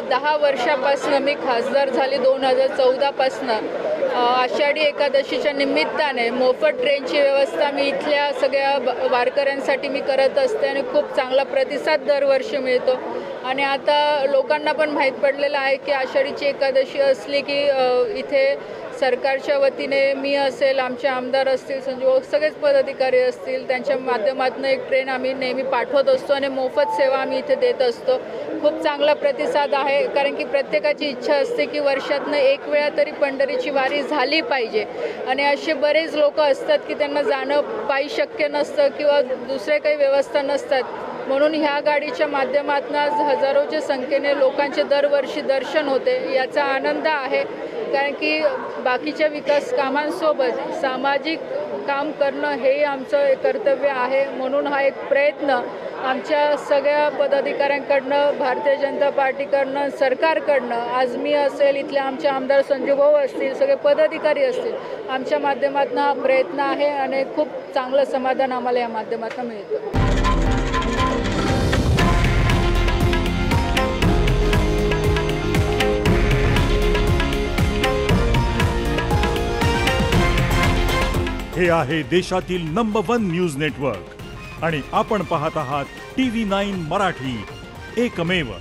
10 वर्षापासून मी खासदार झाली 2014 पासून आषाढी एकादशीच्या निमित्ताने मोफत ट्रेनची व्यवस्था मी इथल्या सगळ्या वारकऱ्यांसाठी मी करत असते आणि खूप चांगला प्रतिसाद दरवर्षी मिळतो। आणि आता लोकांना पण माहीत पडलेलं आहे की आषाढीची एकादशी असली की इथे सरकारच्या वतीने मी असेल, आमचे आमदार असतील, संजीव सगळेच पदाधिकारी असतील, त्यांच्या माध्यमातून एक ट्रेन आम्ही नेहमी पाठवत असतो आणि मोफत सेवा आम्ही इथे देत असतो। खूप चांगला प्रतिसाद आहे, कारण की प्रत्येकाची इच्छा असते की वर्षातनं एक वेळा तरी पंढरीची वारी झाली पाहिजे। आणि असे बरेच लोक असतात की त्यांना जाणं पायी शक्य नसतं किंवा दुसरे काही व्यवस्था नसतात, म्हणून ह्या गाडीच्या माध्यमातून आज हजारोच्या संख्येने लोकांचे दरवर्षी दर्शन होते। याचा आनंद आहे, कारण की बाकीच्या विकास कामांसोबत सामाजिक काम करणं हे आमचं एक कर्तव्य आहे। म्हणून हा एक प्रयत्न आमच्या सगळ्या पदाधिकाऱ्यांकडनं, भारतीय जनता पार्टीकडनं, सरकारकडनं, आज मी असेल, इथले आमचे आमदार संजू भाऊ असतील, सगळे पदाधिकारी असतील, आमच्या माध्यमातून हा प्रयत्न आहे आणि खूप चांगलं समाधान आम्हाला या माध्यमातून मिळतं। हे आहे देशातील नंबर 1 न्यूज नेटवर्क आणि आपण पाहत आहात TV9 मराठी, एकमेव।